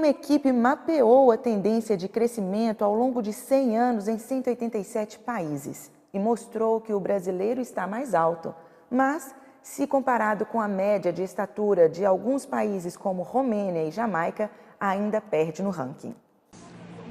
uma equipe mapeou a tendência de crescimento ao longo de 100 anos em 187 países e mostrou que o brasileiro está mais alto, mas, se comparado com a média de estatura de alguns países como Romênia e Jamaica, ainda perde no ranking.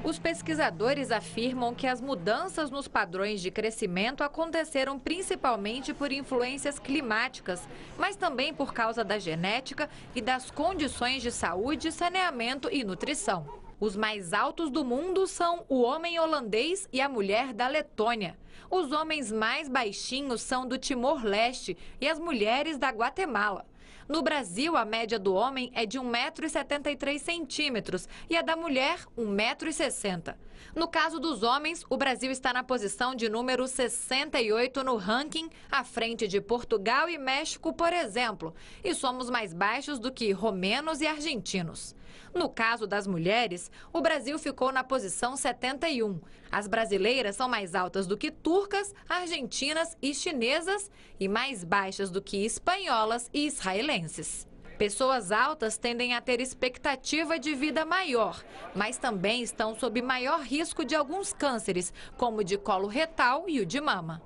Os pesquisadores afirmam que as mudanças nos padrões de crescimento aconteceram principalmente por influências climáticas, mas também por causa da genética e das condições de saúde, saneamento e nutrição. Os mais altos do mundo são o homem holandês e a mulher da Letônia. Os homens mais baixinhos são do Timor-Leste e as mulheres da Guatemala. No Brasil, a média do homem é de 1,73 m e a da mulher, 1,60 m. No caso dos homens, o Brasil está na posição de número 68 no ranking, à frente de Portugal e México, por exemplo, e somos mais baixos do que romenos e argentinos. No caso das mulheres, o Brasil ficou na posição 71. As brasileiras são mais altas do que turcas, argentinas e chinesas e mais baixas do que espanholas e israelenses. Pessoas altas tendem a ter expectativa de vida maior, mas também estão sob maior risco de alguns cânceres, como o de colo retal e o de mama.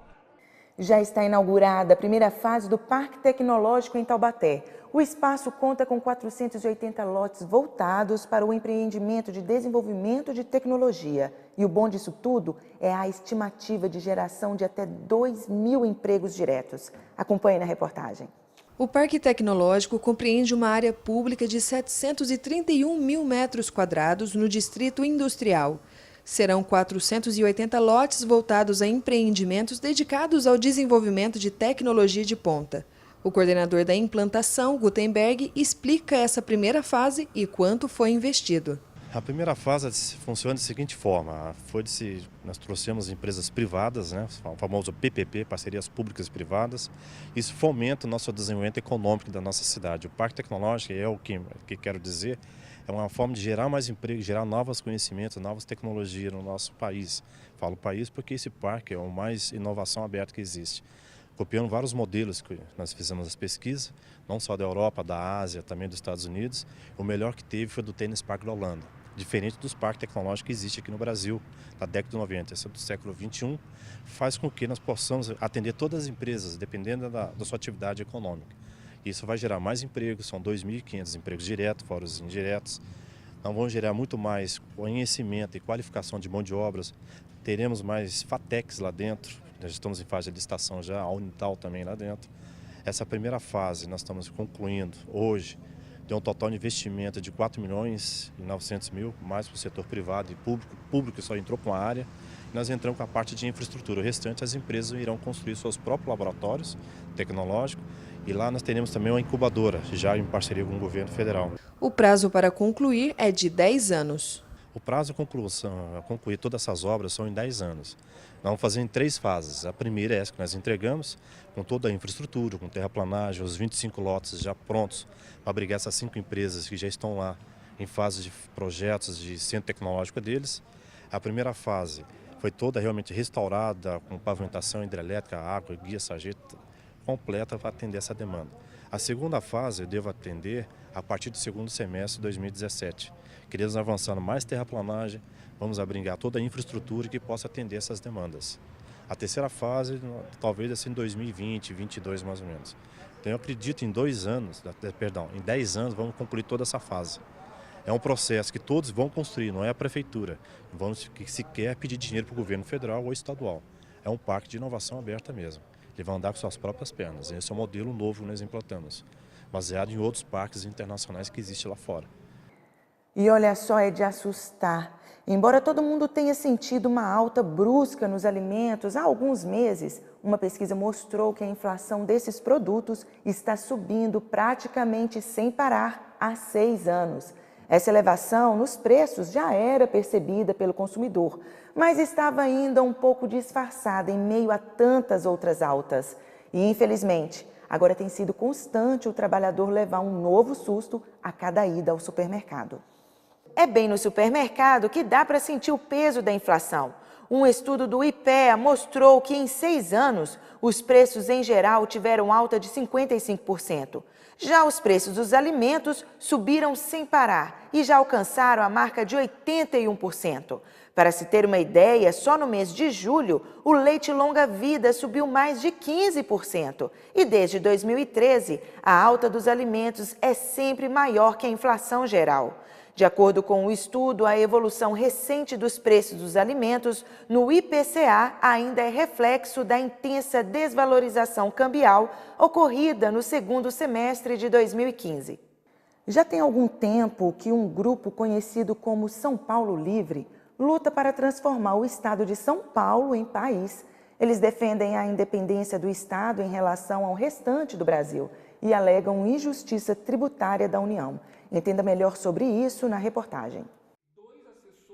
Já está inaugurada a primeira fase do Parque Tecnológico em Taubaté. O espaço conta com 480 lotes voltados para o empreendimento de desenvolvimento de tecnologia. E o bom disso tudo é a estimativa de geração de até 2.000 empregos diretos. Acompanhe na reportagem. O Parque Tecnológico compreende uma área pública de 731 mil metros quadrados no Distrito Industrial. Serão 480 lotes voltados a empreendimentos dedicados ao desenvolvimento de tecnologia de ponta. O coordenador da implantação, Gutenberg, explica essa primeira fase e quanto foi investido. A primeira fase funciona da seguinte forma: nós trouxemos empresas privadas, o famoso PPP, parcerias públicas e privadas. Isso fomenta o nosso desenvolvimento econômico da nossa cidade. O Parque Tecnológico, é o que quero dizer, é uma forma de gerar mais emprego, gerar novos conhecimentos, novas tecnologias no nosso país. Falo país porque esse parque é o mais inovação aberta que existe. Copiando vários modelos que nós fizemos as pesquisas, não só da Europa, da Ásia, também dos Estados Unidos. O melhor que teve foi do Tênis Park da Holanda, diferente dos parques tecnológicos que existem aqui no Brasil, na década de 90. Esse é do século XXI, faz com que nós possamos atender todas as empresas, dependendo da sua atividade econômica. Isso vai gerar mais empregos, são 2.500 empregos diretos, fora os indiretos. Nós vamos gerar muito mais conhecimento e qualificação de mão de obras. Teremos mais FATECs lá dentro. Nós estamos em fase de licitação já, a Unital também lá dentro. Essa primeira fase nós estamos concluindo hoje, tem um total de investimento de 4.900.000, mais para o setor privado e público. O público só entrou com a área. Nós entramos com a parte de infraestrutura. O restante, as empresas irão construir seus próprios laboratórios tecnológicos. E lá nós teremos também uma incubadora, já em parceria com o governo federal. O prazo para concluir é de 10 anos. O prazo de concluir todas essas obras são em 10 anos. Nós vamos fazer em 3 fases. A primeira é essa que nós entregamos, com toda a infraestrutura, com terraplanagem, os 25 lotes já prontos para abrigar essas 5 empresas que já estão lá em fase de projetos de centro tecnológico deles. A primeira fase foi toda realmente restaurada, com pavimentação hidrelétrica, água, guia, sarjeta completa para atender essa demanda. A segunda fase eu devo atender a partir do segundo semestre de 2017. Queremos avançando mais terraplanagem, vamos abrigar toda a infraestrutura que possa atender essas demandas. A terceira fase talvez assim em 2020, 2022 mais ou menos. Então eu acredito em 10 anos vamos concluir toda essa fase. É um processo que todos vão construir, não é a prefeitura. Vamos sequer pedir dinheiro para o governo federal ou estadual. É um parque de inovação aberta mesmo. Ele vai andar com suas próprias pernas. Esse é o modelo novo que nós implantamos, baseado em outros parques internacionais que existem lá fora. E olha só, é de assustar. Embora todo mundo tenha sentido uma alta brusca nos alimentos há alguns meses, uma pesquisa mostrou que a inflação desses produtos está subindo praticamente sem parar há 6 anos. Essa elevação nos preços já era percebida pelo consumidor, mas estava ainda um pouco disfarçada em meio a tantas outras altas. E, infelizmente, agora tem sido constante o trabalhador levar um novo susto a cada ida ao supermercado. É bem no supermercado que dá para sentir o peso da inflação. Um estudo do IPEA mostrou que em 6 anos, os preços em geral tiveram alta de 55%. Já os preços dos alimentos subiram sem parar e já alcançaram a marca de 81%. Para se ter uma ideia, só no mês de julho, o leite longa-vida subiu mais de 15%. E desde 2013, a alta dos alimentos é sempre maior que a inflação geral. De acordo com o estudo, a evolução recente dos preços dos alimentos no IPCA ainda é reflexo da intensa desvalorização cambial ocorrida no segundo semestre de 2015. Já tem algum tempo que um grupo conhecido como São Paulo Livre luta para transformar o estado de São Paulo em país. Eles defendem a independência do estado em relação ao restante do Brasil e alegam injustiça tributária da União. Entenda melhor sobre isso na reportagem.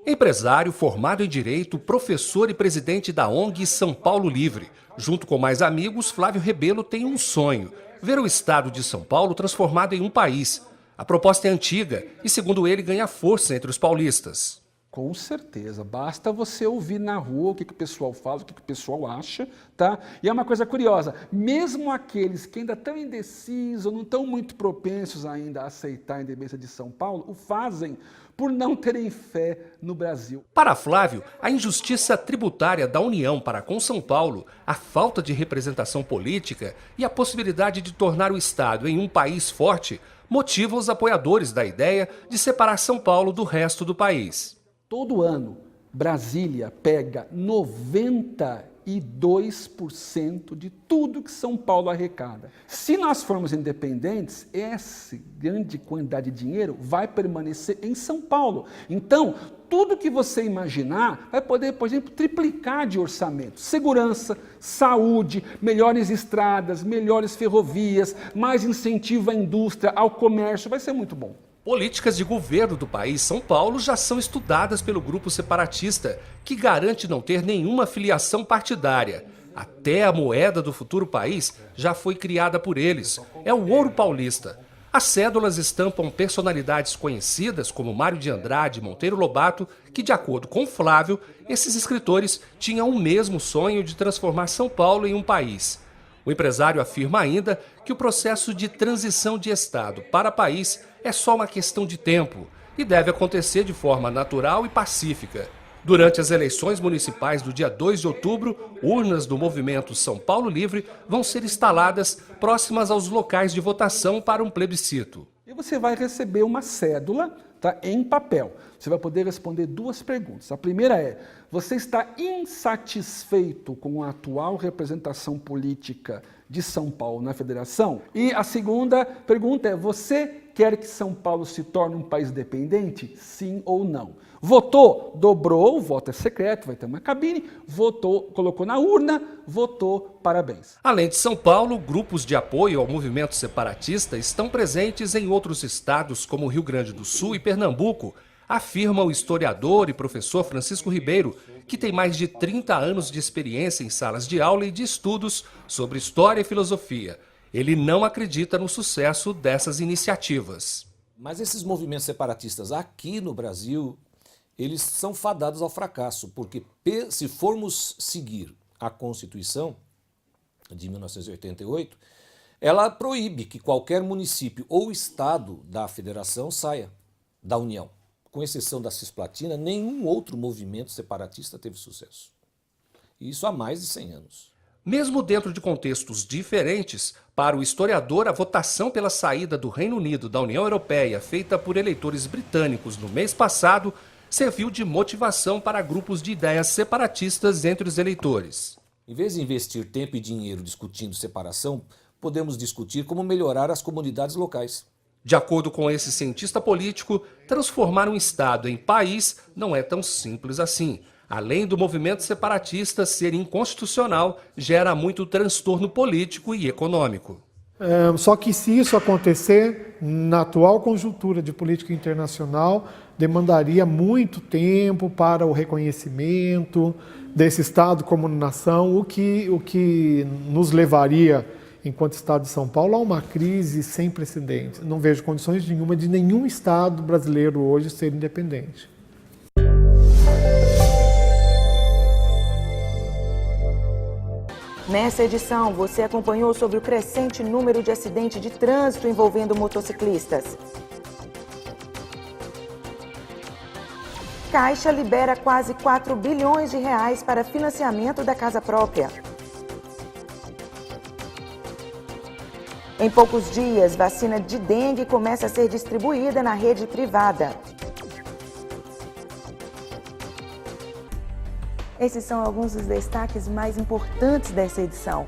Empresário, formado em Direito, professor e presidente da ONG São Paulo Livre. Junto com mais amigos, Flávio Rebelo tem um sonho: ver o estado de São Paulo transformado em um país. A proposta é antiga e, segundo ele, ganha força entre os paulistas. Com certeza, basta você ouvir na rua o que o pessoal fala, o que o pessoal acha, tá? E é uma coisa curiosa, mesmo aqueles que ainda estão indecisos, não estão muito propensos ainda a aceitar a independência de São Paulo, o fazem por não terem fé no Brasil. Para Flávio, a injustiça tributária da União para com São Paulo, a falta de representação política e a possibilidade de tornar o estado em um país forte motivam os apoiadores da ideia de separar São Paulo do resto do país. Todo ano, Brasília pega 92% de tudo que São Paulo arrecada. Se nós formos independentes, essa grande quantidade de dinheiro vai permanecer em São Paulo. Então, tudo que você imaginar vai poder, por exemplo, triplicar de orçamento. Segurança, saúde, melhores estradas, melhores ferrovias, mais incentivo à indústria, ao comércio, vai ser muito bom. Políticas de governo do país São Paulo já são estudadas pelo grupo separatista, que garante não ter nenhuma filiação partidária. Até a moeda do futuro país já foi criada por eles. É o ouro paulista. As cédulas estampam personalidades conhecidas como Mário de Andrade e Monteiro Lobato, que, de acordo com Flávio, esses escritores tinham o mesmo sonho de transformar São Paulo em um país. O empresário afirma ainda que o processo de transição de Estado para país é só uma questão de tempo e deve acontecer de forma natural e pacífica. Durante as eleições municipais do dia 2 de outubro, urnas do movimento São Paulo Livre vão ser instaladas próximas aos locais de votação para um plebiscito. E você vai receber uma cédula, tá, em papel. Você vai poder responder 2 perguntas. A primeira é: você está insatisfeito com a atual representação política de São Paulo na federação? E a segunda pergunta é: você quer que São Paulo se torne um país independente? Sim ou não? Votou, dobrou, o voto é secreto, vai ter uma cabine, votou, colocou na urna, votou, parabéns. Além de São Paulo, grupos de apoio ao movimento separatista estão presentes em outros estados como Rio Grande do Sul e Pernambuco, afirma o historiador e professor Francisco Ribeiro, que tem mais de 30 anos de experiência em salas de aula e de estudos sobre história e filosofia. Ele não acredita no sucesso dessas iniciativas. Mas esses movimentos separatistas aqui no Brasil, eles são fadados ao fracasso, porque se formos seguir a Constituição de 1988, ela proíbe que qualquer município ou estado da federação saia da União. Com exceção da Cisplatina, nenhum outro movimento separatista teve sucesso. Isso há mais de 100 anos. Mesmo dentro de contextos diferentes, para o historiador, a votação pela saída do Reino Unido da União Europeia, feita por eleitores britânicos no mês passado, serviu de motivação para grupos de ideias separatistas entre os eleitores. Em vez de investir tempo e dinheiro discutindo separação, podemos discutir como melhorar as comunidades locais. De acordo com esse cientista político, transformar um estado em país não é tão simples assim. Além do movimento separatista ser inconstitucional, gera muito transtorno político e econômico. Só que se isso acontecer, na atual conjuntura de política internacional, demandaria muito tempo para o reconhecimento desse Estado como nação, o que nos levaria, enquanto Estado de São Paulo, a uma crise sem precedentes. Não vejo condições nenhuma de nenhum Estado brasileiro hoje ser independente. Nessa edição, você acompanhou sobre o crescente número de acidentes de trânsito envolvendo motociclistas. Caixa libera quase 4 bilhões de reais para financiamento da casa própria. Em poucos dias, vacina de dengue começa a ser distribuída na rede privada. Esses são alguns dos destaques mais importantes dessa edição.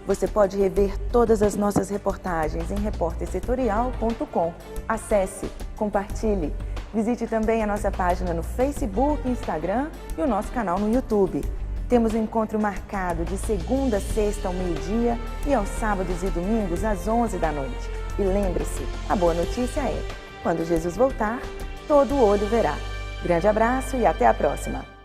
Você pode rever todas as nossas reportagens em repórtersetorial.com. Acesse, compartilhe. Visite também a nossa página no Facebook, Instagram e o nosso canal no YouTube. Temos um encontro marcado de segunda a sexta ao meio-dia e aos sábados e domingos às 11 da noite. E lembre-se, a boa notícia é, quando Jesus voltar, todo olho verá. Grande abraço e até a próxima!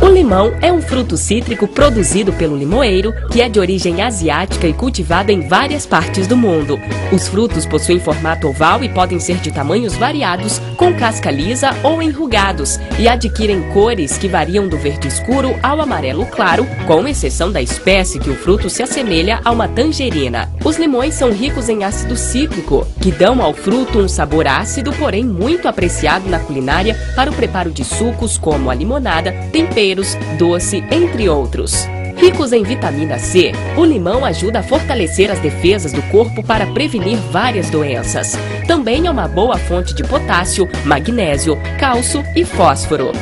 O limão é um fruto cítrico produzido pelo limoeiro, que é de origem asiática e cultivado em várias partes do mundo. Os frutos possuem formato oval e podem ser de tamanhos variados, com casca lisa ou enrugados, e adquirem cores que variam do verde escuro ao amarelo claro, com exceção da espécie que o fruto se assemelha a uma tangerina. Os limões são ricos em ácido cítrico, que dão ao fruto um sabor ácido, porém muito apreciado na culinária para o preparo de sucos como a limonada, temperos, doce, entre outros. Ricos em vitamina C, o limão ajuda a fortalecer as defesas do corpo para prevenir várias doenças. Também é uma boa fonte de potássio, magnésio, cálcio e fósforo.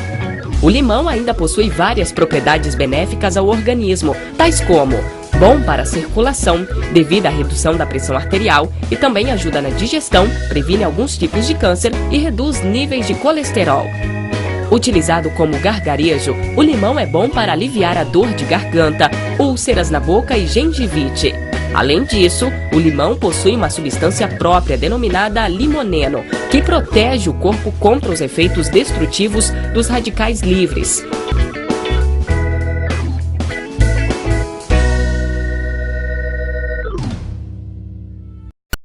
O limão ainda possui várias propriedades benéficas ao organismo, tais como bom para a circulação, devido à redução da pressão arterial, e também ajuda na digestão, previne alguns tipos de câncer e reduz níveis de colesterol. Utilizado como gargarejo, o limão é bom para aliviar a dor de garganta, úlceras na boca e gengivite. Além disso, o limão possui uma substância própria denominada limoneno, que protege o corpo contra os efeitos destrutivos dos radicais livres.